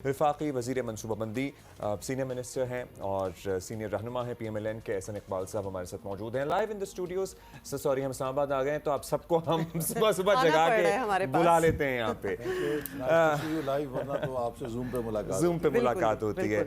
वफाकी वज़ीर मनसूबाबंदी senior minister हैं और सीनियर रहनुमा हैं PMLN के एहसन इकबाल साहब हमारे साथ मौजूद हैं live in the studios. Sorry हम इस्लामाबाद आ गए हैं तो आप सबको हम सुबह सुबह जगा के बुला लेते हैं यहाँ पे लाइव, वरना तो आपसे जूम पे मुलाकात होती है।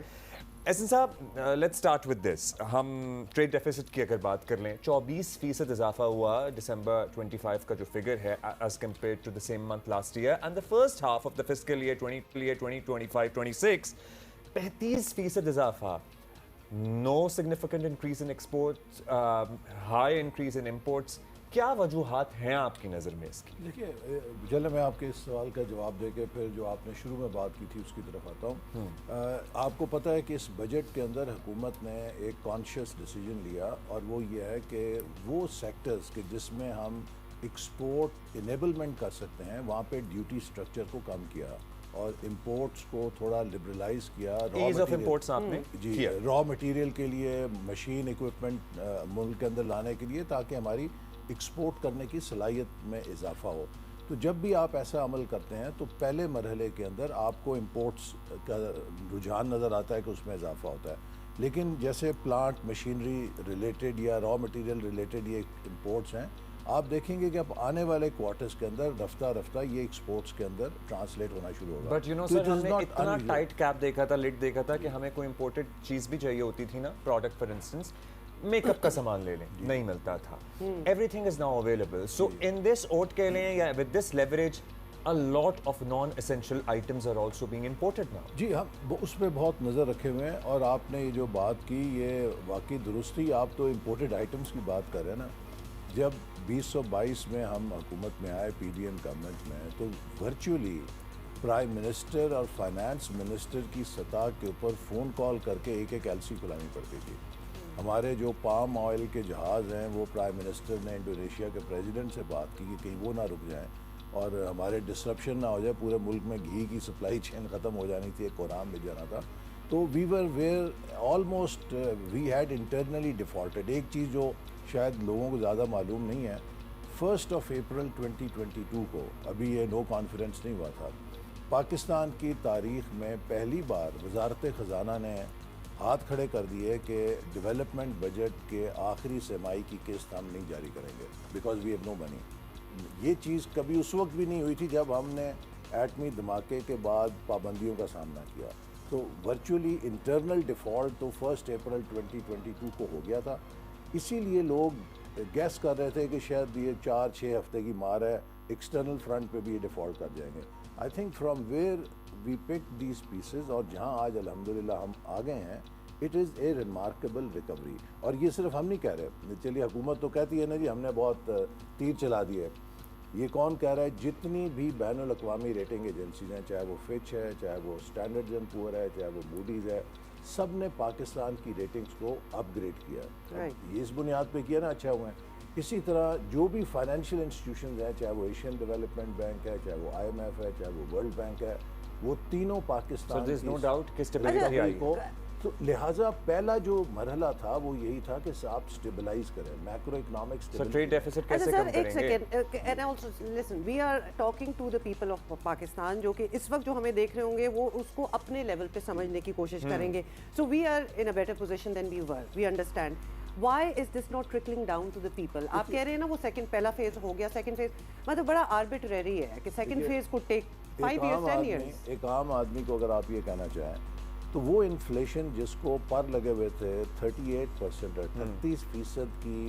एहसन साहब, लेट्स स्टार्ट विद दिस। हम ट्रेड डेफिसिट की अगर बात कर लें, 24% इजाफा हुआ दिसंबर 25 का जो फिगर है as compared to the same month last year and the first half of the fiscal year 2025-26 35% इजाफा। No significant increase in exports, high increase in imports. क्या वजूहात हैं आपकी नज़र में इसकी? देखिए, चलो मैं आपके इस सवाल का जवाब देके फिर जो आपने शुरू में बात की थी उसकी तरफ आता हूँ। आपको पता है कि इस बजट के अंदर हुकूमत ने एक कॉन्शियस डिसीजन लिया और वो ये है कि वो सेक्टर्स के जिसमें हम एक्सपोर्ट इनेबलमेंट कर सकते हैं वहाँ पे ड्यूटी स्ट्रक्चर को कम किया और इंपोर्ट्स को थोड़ा लिबरलाइज किया। रॉ मटेरियल के लिए, मशीन इक्विपमेंट मुल्क के अंदर लाने के लिए, ताकि हमारी एक्सपोर्ट करने की सलाहियत में इजाफा हो। तो जब भी आप ऐसा अमल करते हैं तो पहले मरहले के अंदर आपको इंपोर्ट्स का रुझान नज़र आता है कि उसमें इजाफा होता है, लेकिन जैसे प्लांट मशीनरी रिलेटेड या रॉ मटेरियल रिलेटेड ये इंपोर्ट्स हैं, आप देखेंगे कि अब आने वाले क्वार्टर्स के अंदर रफ्ता रफ्ता ये एक्सपोर्ट्स के अंदर ट्रांसलेट होना शुरू होगा। बट यू नो सर, हमने इतना टाइट कैप देखा था, लिड देखा था कि हमें कोई इंपोर्टेड चीज़ भी चाहिए होती थी ना, प्रोडक्ट फॉर इंस्टेंस मेकअप का सामान ले लें, नहीं मिलता था। Everything is now available. So in this ओट के लिए या with this leverage a lot of non-essential items are also being imported now. जी, हम उस पर बहुत नज़र रखे हुए हैं और आपने ये जो बात की ये वाकई दुरुस्त ही। आप तो इम्पोर्टेड आइटम्स की बात कर रहे हैं ना। जब 2022 में हम हुकूमत में आए, PDM गवर्नमेंट में, तो वर्चुअली प्राइम मिनिस्टर और फाइनेंस मिनिस्टर की सतह के ऊपर फ़ोन कॉल करके एक एक LC खुलानी पड़ती थी। हमारे जो पाम ऑयल के जहाज़ हैं वो प्राइम मिनिस्टर ने इंडोनेशिया के प्रेसिडेंट से बात की कि कहीं वो ना रुक जाएं और हमारे डिसरप्शन ना हो जाए। पूरे मुल्क में घी की सप्लाई चेन ख़त्म हो जानी थी, एक कोराम मिल जाना था। तो we were where almost we had internally defaulted. एक चीज़ जो शायद लोगों को ज़्यादा मालूम नहीं है, 1 अप्रैल 2022 को, अभी ये नो कॉन्फ्रेंस नहीं हुआ था, पाकिस्तान की तारीख़ में पहली बार वजारत ख़जाना ने हाथ खड़े कर दिए कि डेवलपमेंट बजट के आखिरी सेमाई की किस्त हम नहीं जारी करेंगे, because we have no money. ये चीज़ कभी उस वक्त भी नहीं हुई थी जब हमने एटमी धमाके के बाद पाबंदियों का सामना किया। तो वर्चुअली इंटरनल डिफ़ॉल्ट तो 1 अप्रैल 2022 को हो गया था। इसीलिए लोग गैस कर रहे थे कि शायद ये 4-6 हफ्ते की मार है, एक्सटर्नल फ्रंट पे भी ये डिफ़ॉल्ट कर जाएंगे। I think from where we pick these pieces और जहाँ आज अल्हम्दुलिल्लाह हम आ गए हैं, it is a remarkable recovery. और ये सिर्फ हम नहीं कह रहे। चलिए, हुकूमत तो कहती है ना जी हमने बहुत तीर चला दिए। ये कौन कह रहा है? जितनी भी बैनुल अक़वामी रेटिंग एजेंसीज हैं, चाहे वो फिच है, चाहे वो स्टैंडर्ड्स एंड पुअर है, चाहे वो मूडीज़ है, सब ने पाकिस्तान की रेटिंग्स को अपग्रेड किया। ये इस बुनियाद पे किया ना, अच्छा हुआ है। इसी तरह जो भी फाइनेंशियल इंस्टीट्यूशंस हैं, चाहे वो एशियन डेवलपमेंट बैंक है, चाहे वो IMF है, चाहे वो वर्ल्ड बैंक है, वो तीनों पाकिस्तान की नो डाउट कि स्टेबिलिटी आई को। तो लिहाजा पहला जो मरहला था वो यही था कि आप स्टेबलाइज करें macro economic stability. Trade deficit कैसे कम करेंगे? एक second, and also listen, we are talking to the people of Pakistan, जो कि इस वक्त जो हमें देख रहे होंगे वो उसको अपने लेवल पे समझने की कोशिश करेंगे। So we are in a better position than we were, we understand. Why is this not trickling down to the people? आप कह रहे हैं ना वो सेकंड, पहला फेज हो गया, सेकंड फेज मतलब बड़ा आर्बिट्रेरी है कि सेकंड फेज को टेक 5 years 10 years। एक आम आदमी को अगर आप ये कहना चाहें तो वो इन्फ्लेशन जिसको पर लगे हुए थे 38% 38% की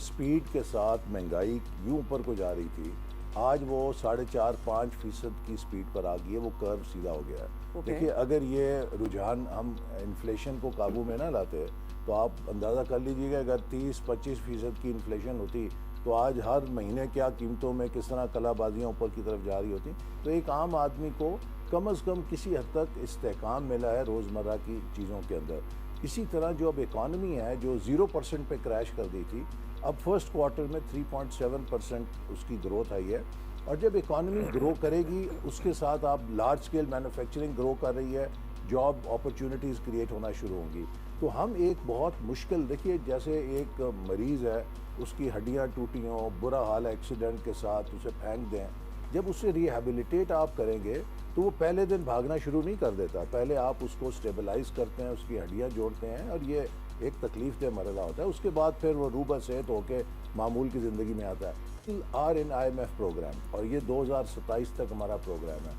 स्पीड के साथ महंगाई यूं ऊपर को जा रही थी, आज वो 4.5-5% की स्पीड पर आ गई है। वो कर्व सीधा हो गया है। देखिए, अगर ये रुझान हम इन्फ्लेशन को काबू में ना लाते तो आप अंदाज़ा कर लीजिएगा, अगर 30-25% की इन्फ्लेशन होती तो आज हर महीने क्या कीमतों में किस तरह कलाबाजियाँ ऊपर की तरफ जा रही होती। तो एक आम आदमी को कम अज़ कम किसी हद तक इस्तेहकाम मिला है रोज़मर्रा की चीज़ों के अंदर। इसी तरह जो अब इकॉनमी है जो 0% पे क्रैश कर दी थी, अब फर्स्ट क्वार्टर में 3.7% उसकी ग्रोथ आई है। और जब इकॉनमी ग्रो करेगी उसके साथ आप लार्ज स्केल मैन्युफैक्चरिंग ग्रो कर रही है, जॉब अपॉर्चुनिटीज़ क्रिएट होना शुरू होंगी। तो हम एक बहुत मुश्किल, देखिए जैसे एक मरीज़ है, उसकी हड्डियाँ टूटी हों, बुरा हाल है एक्सीडेंट के साथ, उसे फेंक दें, जब उसे रिहेबिलिटेट आप करेंगे तो वो पहले दिन भागना शुरू नहीं कर देता। पहले आप उसको स्टेबलाइज करते हैं, उसकी हड्डियाँ जोड़ते हैं, और ये एक तकलीफ दह मरला होता है। उसके बाद फिर वो रूबा सेहत होके मामूल की ज़िंदगी में आता है। आर इन IMF प्रोग्राम, और ये 2027 तक हमारा प्रोग्राम है।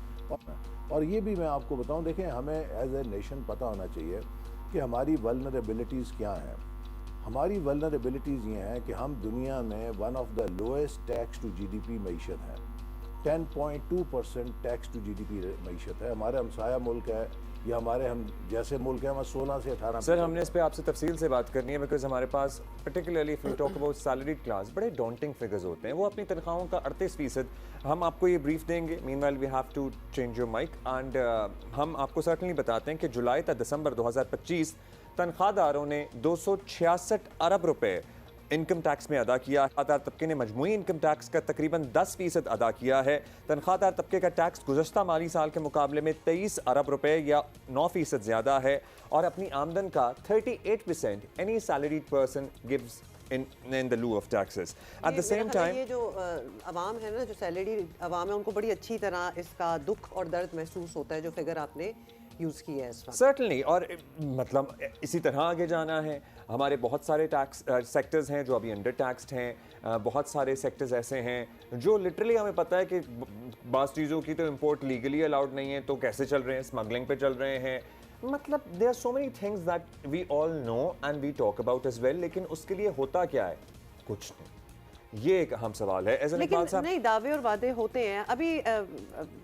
और ये भी मैं आपको बताऊं, देखें, हमें एज ए नेशन पता होना चाहिए कि हमारी वल्नरेबिलिटीज़ क्या हैं। हमारी वल्नरेबिलिटीज़ ये हैं कि हम दुनिया में one of the lowest tax to GDP मईशत है। 10.2% टैक्स टू GDP मईशत है। हमारे हमसाया मुल्क है, या हमारे हम जैसे मुल्क है, वहाँ 16 से 18। सर, हमने इस पे आपसे तफसील से बात करनी है, बिकॉज हमारे पास particularly if you talk about salaried class, बड़े डॉन्टिंग फिगर्स होते हैं। वो अपनी तनख्वाहों का 38%, हम आपको ये ब्रीफ देंगे। Meanwhile we have to change your mic, and हम आपको सर्टनली बताते हैं कि जुलाई तक दिसंबर 2025 तनख्वाहदारों ने 266 अरब रुपए इनकम टैक्स में अदा किया। तनख्वाहदार तबके ने मजमूई इनकम टैक्स का तकरीबन 10% अदा किया है। तनख्वाहदार तबके का टैक्स गुज़श्ता माली साल के मुकाबले में 23 अरब रुपए या 9% ज़्यादा है, और अपनी आमदन का 38% any salaried person gives in the lieu of taxes. At the same time, ये जो अवाम है ना, जो सैलरी अवाम है, उनको बड़ी अच्छी तरह इसका दुख और दर्द महसूस होता है, जो फिगर आपने यूज़ किया है इस वक्त। certainly, और मतलब इसी तरह आगे जाना है। हमारे बहुत सारे टैक्स सेक्टर्स हैं जो अभी अंडर टैक्सड हैं। बहुत सारे सेक्टर्स ऐसे हैं जो लिटरली हमें पता है कि बाज़ चीज़ों की तो इंपोर्ट लीगली अलाउड नहीं है, तो कैसे चल रहे हैं, स्मगलिंग पे चल रहे हैं। मतलब there are so many things that we all know and we talk about as well, लेकिन उसके लिए होता क्या है? कुछ नहीं। ये एक अहम सवाल है। लेकिन नहीं, दावे और वादे होते हैं अभी।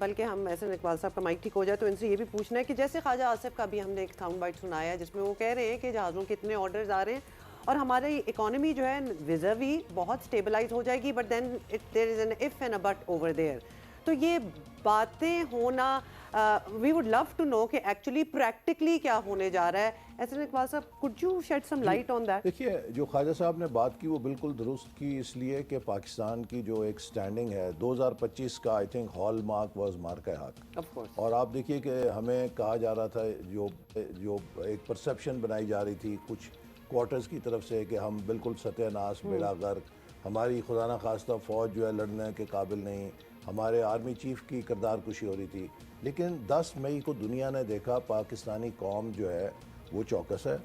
बल्कि हम एहसन इकबाल साहब का माइक ठीक हो जाए तो इनसे ये भी पूछना है कि जैसे ख्वाजा आसिफ का भी हमने एक साउंड बाइट सुनाया है, जिसमें वो कह रहे हैं कि जहाज़ों के इतने ऑर्डर्स आ रहे हैं और हमारी इकोनॉमी जो है विज़ावी बहुत स्टेबलाइज हो जाएगी, but then there is an if and a but over there. तो ये बातें होना, we would love to know कि एक्चुअली प्रैक्टिकली क्या होने जा रहा है। एहसन इकबाल साहब, could you shed some light on that? देखिए, जो ख्वाजा साहब ने बात की वो बिल्कुल दुरुस्त की, इसलिए कि पाकिस्तान की जो एक स्टैंडिंग है 2025 का, I think hallmark was Marka Haq. Of course. और आप देखिए कि हमें कहा जा रहा था, जो एक परसेप्शन बनाई जा रही थी कुछ क्वार्टर्स की तरफ से, कि हम बिल्कुल सत्यानाश, बेड़ा गर्क, हमारी खुदा न खास्ता फ़ौज जो है लड़ने के काबिल नहीं, हमारे आर्मी चीफ की किरदार कुशी हो रही थी। लेकिन 10 मई को दुनिया ने देखा पाकिस्तानी कौम जो है वो चौकस है,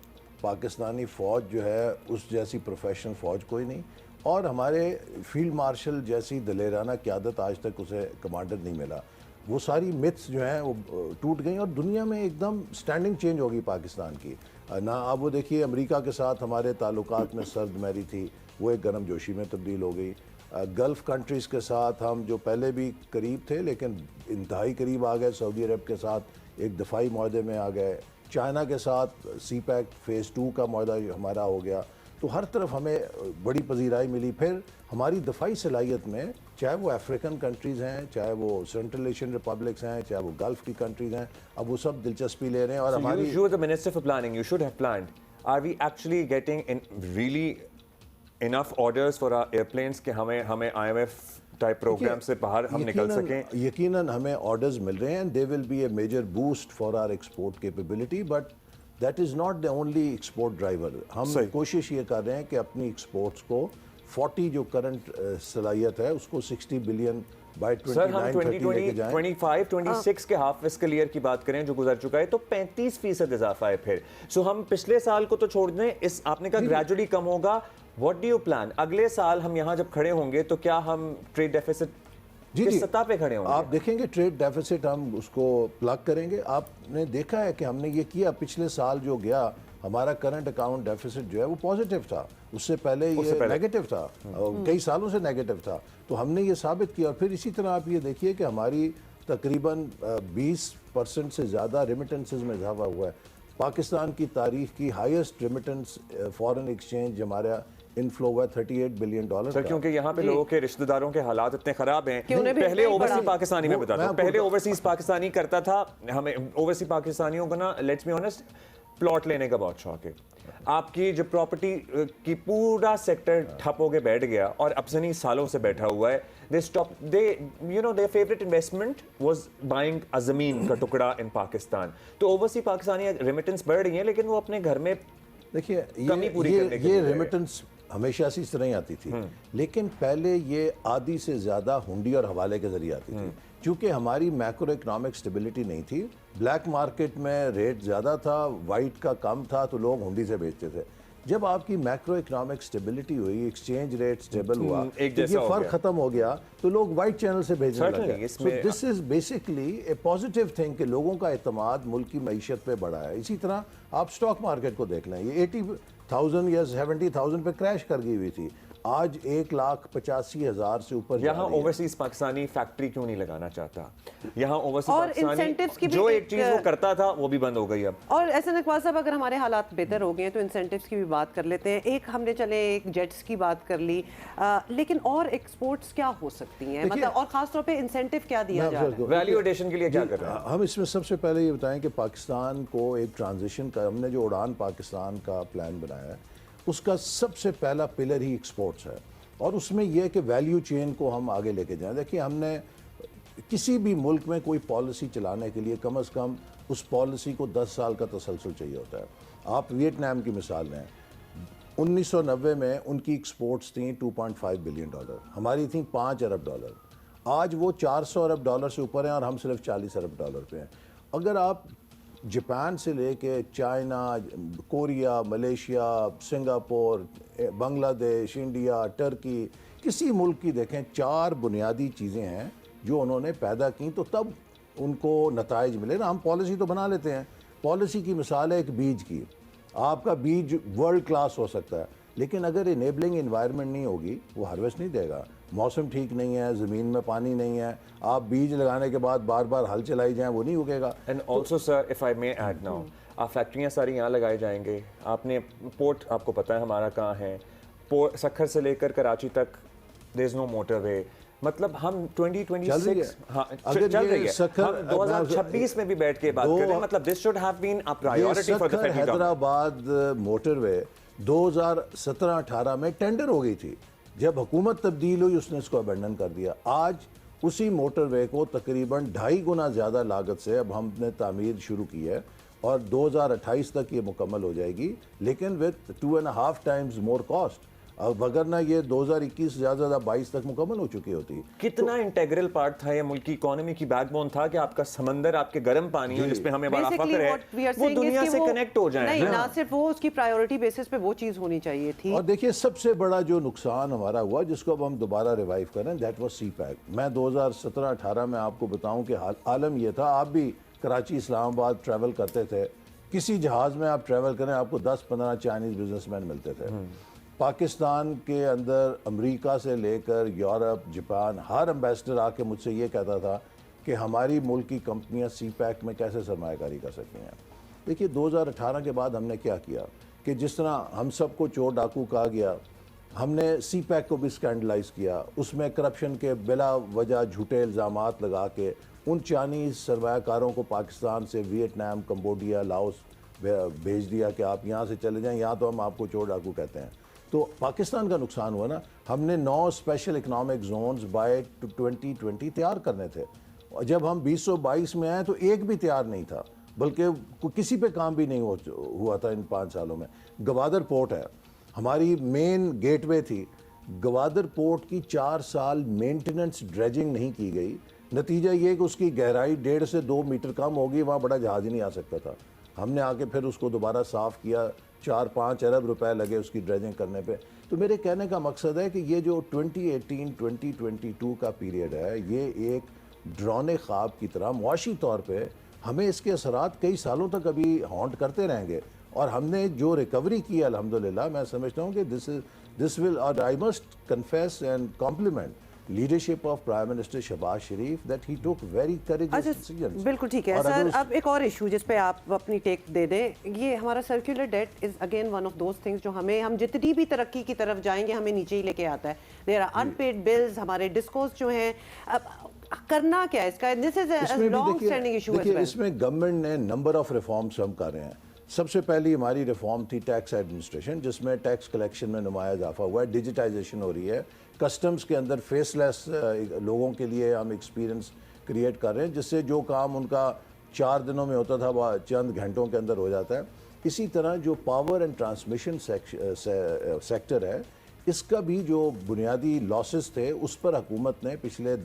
पाकिस्तानी फ़ौज जो है उस जैसी प्रोफेशनल फ़ौज कोई नहीं, और हमारे फील्ड मार्शल जैसी दलेराना क़यादत आज तक उसे कमांडर नहीं मिला। वो सारी मिथ्स जो हैं वो टूट गई और दुनिया में एकदम स्टैंडिंग चेंज होगी पाकिस्तान की ना। अब वो देखिए, अमेरिका के साथ हमारे ताल्लुकात में सर्द मैरी थी, वो एक गर्म जोशी में तब्दील हो गई। गल्फ़ कंट्रीज़ के साथ हम जो पहले भी करीब थे लेकिन इंतहाई करीब आ गए, सऊदी अरब के साथ एक दफ़ाई मुआहदे में आ गए, चाइना के साथ CPEC फ़ेज़ 2 का मुआहदा हमारा हो गया। तो हर तरफ हमें बड़ी पजीराई मिली। फिर हमारी दफ़ाई सलाहियत में, चाहे वो अफ्रीकन कंट्रीज़ हैं, चाहे वो सेंट्रल एशियन रिपब्लिक्स हैं, चाहे वो गल्फ़ की कंट्रीज़ हैं, अब वो सब दिलचस्पी ले रहे हैं। और हमारी you are the minister for planning, you should have planned. Are we actually getting in really enough orders for our airplanes कि हमें IMF टाइप प्रोग्राम से बाहर हम निकल सकें? यकीनन हमें ऑर्डर्स मिल रहे हैं। They will be a major boost for our export capability, but that is not the only export driver. हम कोशिश ये कर रहे हैं कि अपनी एक्सपोर्ट्स को 40 जो करंट सलाहियत है उसको 60 बिलियन बाय 2029-30 लेके जाएं। 25-26 के हाफ फिस्कल ईयर की बात करें जो गुजर चुका है, तो 35% इजाफा है फिर। सो हम पिछले साल को तो छोड़ दें, इस आपने कहा ग्रेजुअली कम होगा। What do you plan? अगले साल हम यहाँ जब खड़े होंगे तो क्या हम ट्रेड डेफिसिट किस सतह पे खड़े होंगे? आप देखेंगे ट्रेड डेफिसिट हम उसको प्लग करेंगे। आपने देखा है कि हमने ये किया, पिछले साल जो गया हमारा करंट अकाउंट डेफिसिट जो है वो पॉजिटिव था, उससे पहले ये नेगेटिव था, कई सालों से नेगेटिव था। तो हमने ये साबित किया। और फिर इसी तरह आप ये देखिए कि हमारी तकरीबन 20% से ज़्यादा रेमिटेंसेस में इजाफा हुआ है। पाकिस्तान की तारीख की हाईएस्ट रेमिटेंस फॉरेन एक्सचेंज हमारा इनफ्लो हुआ $38 बिलियन। सर, क्योंकि यहाँ पे लोगों के रिश्तेदारों के हालात इतने खराब हैं। पहले ओवरसीज पाकिस्तानी में बताता हूँ, पहले ओवरसीज पाकिस्तानी करता था। हमें ओवरसीज पाकिस्तानियों को ना, लेट्स बी ऑनेस्ट, प्लॉट लेने का बहुत शौक है। आपकी जो प्रॉपर्टी की पूरा सेक्टर ठप होके बैठ गया और अब से नहीं सालों से बैठा हुआ है। They stop, they you know their favourite investment was buying a जमीन का टुकड़ा इन पाकिस्तान। तो ओवरसीज पाकिस्तानी रेमिटेंस बढ़ रही है, लेकिन वो अपने घर में देखिए ये रेमिटेंस हमेशा से इस तरह ही आती थी, लेकिन पहले ये आधी से ज़्यादा हुंडी और हवाले के जरिए आती थी। क्योंकि हमारी मैक्रो इकोनॉमिक स्टेबिलिटी नहीं थी, ब्लैक मार्केट में रेट ज़्यादा था, वाइट का कम था, तो लोग हुंडी से बेचते थे। जब आपकी मैक्रो इकोनॉमिक स्टेबिलिटी हुई, एक्सचेंज रेट स्टेबल हुआ, एक तो जैसा ये हो फ़र्क गया। खत्म हो गया, तो लोग वाइट चैनल से भेजने Certainly, लगे। सो इसमें- this is basically A positive thing कि लोगों का एतमाद मुल्क की मईशत पे बढ़ा है। इसी तरह आप स्टॉक मार्केट को देख लें, ये 80,000 या 70,000 पे क्रैश कर गई हुई थी, आज 1,85,000 से ऊपर जा यहाँ रही है। ओवरसीज पाकिस्तानी फैक्ट्री क्यों नहीं लगाना चाहता? यहाँ ओवरसीज और पाकिस्तानी incentives की भी जो एक- एक चीज वो करता था वो भी बंद हो गई अब। और एहसन इकबाल साहब, अगर हमारे हालात बेहतर हो गए हैं तो इंसेंटिव्स की भी बात कर लेते हैं। एक हमने चले एक जेट्स की बात कर ली, लेकिन और एक्सपोर्ट्स क्या हो सकती हैं, देखिए- मतलब और खास तौर पे इंसेंटिव क्या दिया मैं जा रहा आपको- है? वैल्यू एडिशन के लिए क्या कर रहे हैं? हम इसमें सबसे पहले ये बताएं कि पाकिस्तान को एक ट्रांजिशन का, हमने जो उड़ान पाकिस्तान का प्लान बनाया है, उसका सबसे पहला पिलर ही एक्सपोर्ट्स है, और उसमें यह है कि वैल्यू चेन को हम आगे लेके जाएं। देखिए, हमने किसी भी मुल्क में कोई पॉलिसी चलाने के लिए कम से कम उस पॉलिसी को 10 साल का तसलसल चाहिए होता है। आप वियतनाम की मिसाल लें, 1990 में उनकी एक्सपोर्ट्स थी $2.5 बिलियन, हमारी थी $5 अरब। आज वो $400 अरब से ऊपर हैं और हम सिर्फ $40 अरब पे हैं। अगर आप जापान से लेके China, Korea, Malaysia, Singapore, Bangladesh, India, Turkey, किसी मुल्क की देखें, 4 बुनियादी चीज़ें हैं जो उन्होंने पैदा की, तो तब उनको नताइज मिले ना। हम पॉलिसी तो बना लेते हैं, पॉलिसी की मिसाल है एक बीज की, आपका बीज वर्ल्ड क्लास हो सकता है, लेकिन अगर इनेबलिंग इन्वायरमेंट नहीं होगी वो हार्वेस्ट नहीं देगा। मौसम ठीक नहीं है, ज़मीन में पानी नहीं है, आप बीज लगाने के बाद बार बार हल चलाई जाएं, वो नहीं उगेगा। And also sir, if I may add now, आप फैक्ट्रियाँ सारी यहाँ लगाए जाएंगे, आपने पोर्ट, आपको पता है हमारा कहाँ है, पोर्ट सखर से लेकर कराची तक देयर इज नो मोटरवे, मतलब हम 2026 हाँ अगर चल ये रही है, सखर- हम 2026 में भी बैठ के बात कर रहे हैं, मतलब this should have been a ये priority for the Sukkur federal government. Hyderabad motorway 2017-18 में टेंडर हो गई थी, जब हुकूमत तब्दील हुई उसने इसको अबेंडन कर दिया। आज उसी मोटरवे को तकरीबन 2.5 गुना ज़्यादा लागत से अब हमने तामीर शुरू की है और 2028 तक ये मुकम्मल हो जाएगी, लेकिन विद 2.5 टाइम्स मोर कॉस्ट। अब अगर ना ये 2021 से ज़्यादा 22 तक मुकम्मल हो चुकी होती। कितना इंटेग्रल पार्ट था ये मुल्क की इकोनॉमी की बैकबोन था कि आपका समंदर, आपके गर्म पानी है जिसपे हमें बड़ा Basically फख्र है, what we are वो saying is दुनिया कि से वो- कनेक्ट हो जाए। नहीं, हाँ। ना सिर्फ वो, उसकी प्रायोरिटी बेसिस पे वो चीज़ होनी चाहिए थी। और देखिए, सबसे बड़ा जो नुकसान हमारा हुआ, जिसको अब हम दोबारा रिवाइव करें, दैट वाज सी पैक। मैं 2017-18 में आपको बताऊं कि आलम ये था, आप भी कराची इस्लामाबाद ट्रैवल करते थे, किसी जहाज़ में आप ट्रैवल करें आपको 10-15 चाइनीज़ बिजनेसमैन मिलते थे। पाकिस्तान के अंदर अमेरिका से लेकर यूरोप, जापान, हर एम्बेसडर आके मुझसे ये कहता था कि हमारी मुल्क की कंपनियां सी पैक में कैसे सरमायाकारी कर सकती हैं। देखिए, 2018 के बाद हमने क्या किया कि जिस तरह हम सबको चोर डाकू कहा गया, हमने सी पैक को भी स्कैंडलाइज किया, उसमें करप्शन के बिला वजह झूठे इल्ज़ामात लगा के उन चाइनीज़ सरमायाकारों को पाकिस्तान से वियतनाम, कंबोडिया, लाओस भेज दिया कि आप यहाँ से चले जाएं, यहाँ तो हम आपको चोर डाकू कहते हैं। तो पाकिस्तान का नुकसान हुआ ना। हमने 9 स्पेशल इकनॉमिक जोन्स बाय 2020 तैयार करने थे, और जब हम 2022 में आए तो एक भी तैयार नहीं था, बल्कि किसी पे काम भी नहीं हुआ था इन 5 सालों में। गवादर पोर्ट है, हमारी मेन गेटवे थी, गवादर पोर्ट की 4 साल मेंटेनेंस ड्रेजिंग नहीं की गई। नतीजा ये कि उसकी गहराई 1.5 से 2 मीटर कम होगी, वहाँ बड़ा जहाज ही नहीं आ सकता था। हमने आके फिर उसको दोबारा साफ़ किया, 4-5 अरब रुपए लगे उसकी ड्रेजिंग करने पे। तो मेरे कहने का मकसद है कि ये जो 2018-2022 का पीरियड है, ये एक ड्रोने ख्वाब की तरह मुआशी तौर पे हमें इसके असरात कई सालों तक अभी हॉन्ट करते रहेंगे। और हमने जो रिकवरी की अल्हम्दुलिल्लाह, मैं समझता हूँ कि दिस विल, और I must confess and compliment leadership of prime minister Shahbaz Sharif that he took very courageous decisions. बिल्कुल ठीक है सर। अब एक और इशू जिस पे आप अपनी टेक दे दें, ये हमारा circular debt is again one of those things जो हम जितनी भी तरक्की की तरफ जाएंगे हमें नीचे ही लेके आता है। देयर आर अनपेड बिल्स, हमारे डिस्कोस जो हैं, अब करना क्या है इसका? This is a long standing issue as well. इसमें गवर्नमेंट ने नंबर ऑफ रिफॉर्म्स हम कर रहे हैं। सबसे पहली हमारी रिफॉर्म थी टैक्स एडमिनिस्ट्रेशन, जिसमें टैक्स कलेक्शन में नुमाया इजाफा हुआ है, डिजिटाइजेशन हो रही है, कस्टम्स के अंदर फेसलेस लोगों के लिए हम एक्सपीरियंस क्रिएट कर रहे हैं, जिससे जो काम उनका 4 दिनों में होता था वह चंद घंटों के अंदर हो जाता है। इसी तरह जो पावर एंड ट्रांसमिशन सेक्टर है, इसका भी जो बुनियादी लॉसेस थे उस पर हुकूमत ने पिछले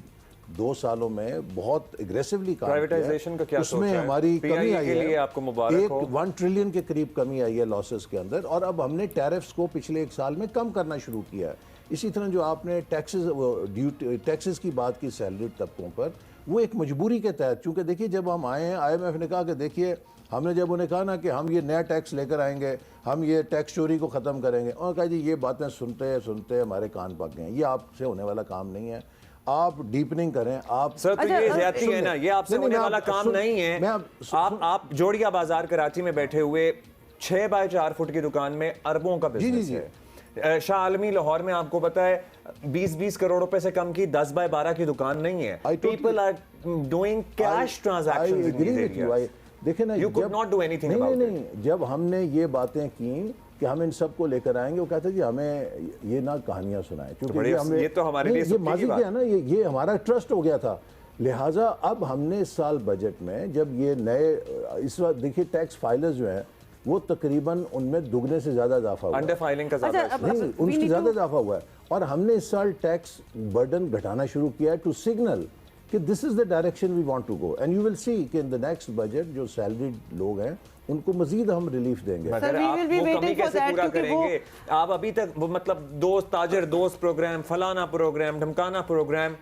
2 सालों में बहुत एग्रेसिवली काम Privatization का क्या सोच उसमें है? हमारी PIA कमी आई के लिए है, आपको मुबारक हो। 1 ट्रिलियन के करीब कमी आई है लॉसेस के अंदर, और अब हमने टैरिफ्स को पिछले 1 साल में कम करना शुरू किया है। इसी तरह जो आपने टैक्सेस की बात की सैलरी तबकों पर, वो एक मजबूरी के तहत, चूंकि देखिए जब हम आए हैं IMF ने कहा कि देखिए, हमने जब उन्हें कहा ना कि हम ये नया टैक्स लेकर आएंगे, हम ये टैक्स चोरी को ख़त्म करेंगे, उन्होंने कहा जी ये बातें सुनते हमारे कान पक गए हैं, ये आपसे होने वाला काम नहीं है, आप डीपनिंग करें। आप सर तो ये ज्यादती है ना, ये आपसे नहीं, होने मैं वाला आप काम सुन- नहीं है। मैं आप जोड़िया बाजार कराची में बैठे हुए 6 बाय 4 फुट की दुकान में अरबों का बिजनेस जी। है। शाह आलमी लाहौर में आपको पता है 20-20 करोड़ रुपए से कम की 10 बाय 12 की दुकान नहीं है। People are doing cash transactions in these areas. देखे ना, You could not do anything about it. नहीं, जब हमने ये बातें की कि हम इन सबको लेकर आएंगे, वो कहते जी हमें ये ना कहानियां सुनाएं, क्योंकि ये तो हमारे लिए ये सुखी की माजी बात क्या है ना, ये हमारा ट्रस्ट हो गया था। लिहाजा अब हमने इस साल बजट में जब ये नए, इस वक्त देखिए टैक्स फाइलर्स जो हैं वो तकरीबन उनमें दुगने से ज्यादा इजाफा हुआ है। अंडर फाइलिंग का ज्यादा अच्छा, है। नहीं, उनसे ज्यादा इजाफा हुआ है, और हमने इस साल टैक्स बर्डन घटाना शुरू किया है टू सिग्नल कि this is the direction we want to go, and you will see कि इन द नेक्स्ट बजट जो सैलरीड लोग हैं उनको मजीद हम रिलीफ देंगे। मगर we आप will be वो कमी waiting for कैसे that, पूरा क्योंकि वो- करेंगे? आप अभी तक वो मतलब दोस्त ताजर दोस्त प्रोग्राम, फलाना प्रोग्राम, ढमकाना प्रोग्राम,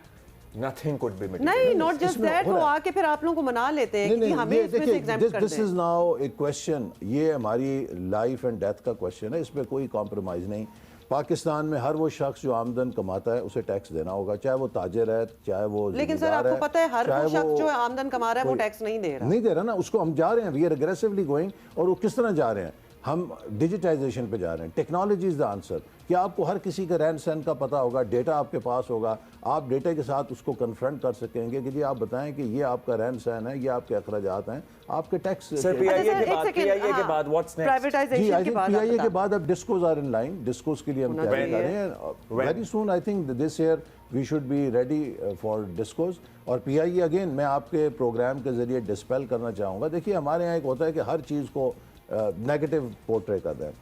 नथिंग कुड बी नहीं, नॉट जस्ट इसमें दैट, हो वो रहा है। आके फिर आप लोगों को मना लेते हैं नहीं, कि नहीं, हमें ये इसमें से देखिए, एग्जाम्प्ट कर दिस दें। इज नाउ ए क्वेश्चन, ये हमारी लाइफ एंड डेथ का क्वेश्चन है, इसमें कोई कॉम्प्रोमाइज नहीं। पाकिस्तान में हर वो शख्स जो आमदन कमाता है उसे टैक्स देना होगा, चाहे वो ताजिर है, चाहे वो लेकिन सर ज़मींदार आपको पता है हर चाहे वो शख्स जो आमदन कमा रहा है वो टैक्स नहीं दे रहा। नहीं दे रहा ना, उसको हम जा रहे हैं, वी आर अग्रेसिवली गोइंग। और वो किस तरह जा रहे हैं? हम डिजिटाइजेशन पे जा रहे हैं, टेक्नोलॉजी इज द आंसर, कि आपको हर किसी का रहन सहन का पता होगा, डेटा आपके पास होगा, आप डेटा के साथ उसको कन्फ्रंट कर सकेंगे कि जी आप बताएं कि ये आपका रहन सहन है, ये आपके अखराजात हैं, आपके टैक्स। सर PIA के बाद व्हाट्स नेक्स्ट? जी, प्राइवेटाइजेशन आई के थिंक बाद PIA के बाद अब discos are in line, discos के लिए हम तैयारी कर रहे हैं very soon. I think this year we should be ready for discos. और PIA अगेन मैं आपके प्रोग्राम के जरिए डिस्पेल करना चाहूँगा। देखिए हमारे यहाँ एक होता है कि हर चीज़ को नेगेटिव पोर्ट्रे कर रहे हैं।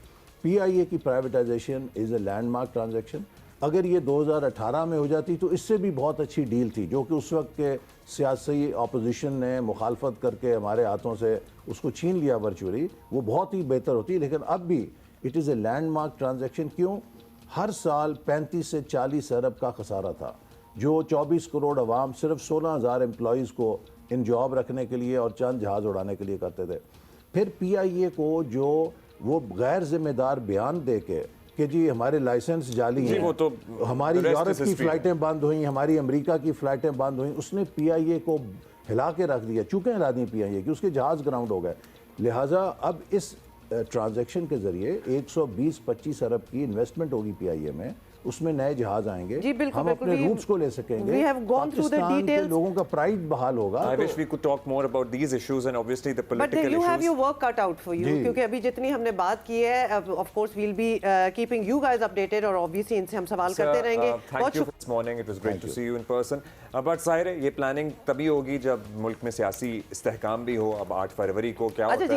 PIA की privatisation is a landmark transaction. अगर ये 2018 में हो जाती तो इससे भी बहुत अच्छी डील थी, जो कि उस वक्त के सियासी अपोजिशन ने मुखालफत करके हमारे हाथों से उसको छीन लिया वर्चुअली, वो बहुत ही बेहतर होती। लेकिन अब भी it is a landmark transaction. क्यों? हर साल 35 से 40 अरब का खसारा था, जो 24 करोड़ अवाम सिर्फ 16,000 एम्प्लॉयज़ को इन जॉब रखने के लिए और चंद जहाज़ उड़ाने के लिए करते थे। फिर PIA को जो वो गैर जिम्मेदार बयान दे के कि जी हमारे लाइसेंस जाली हैं, वो तो हमारी rest यूरोप is की history। फ़्लाइटें बंद हुई, हमारी अमेरिका की फ़्लाइटें बंद हुई, उसने PIA को हिला के रख दिया, चूकें हिला दी PIA की, उसके जहाज़ ग्राउंड हो गए। लिहाजा अब इस ट्रांजैक्शन के जरिए 120-25 अरब की इन्वेस्टमेंट होगी PIA में, उसमें नए जहाज आएंगे, जी, बिल्कुल, हम बिल्कुल, अपने we- रूट्स को ले सकेंगे, we have gone through the Pakistan के details। लोगों का प्राइड बहाल होगा। I तो- wish we could talk more about these issues and obviously the But political you have issues. your work cut out for you, जी। क्योंकि अभी जितनी हमने बात की है, of course we'll be keeping you guys updated, और obviously इनसे हम सवाल Sir, करते रहेंगे। thank बहुत you for this morning. It was great to see you in person. But Sahir, ये प्लानिंग तभी होगी जब मुल्क में सियासी इस्तेहकाम भी हो। अब 8 फरवरी को क्या अच्छा होता है जी,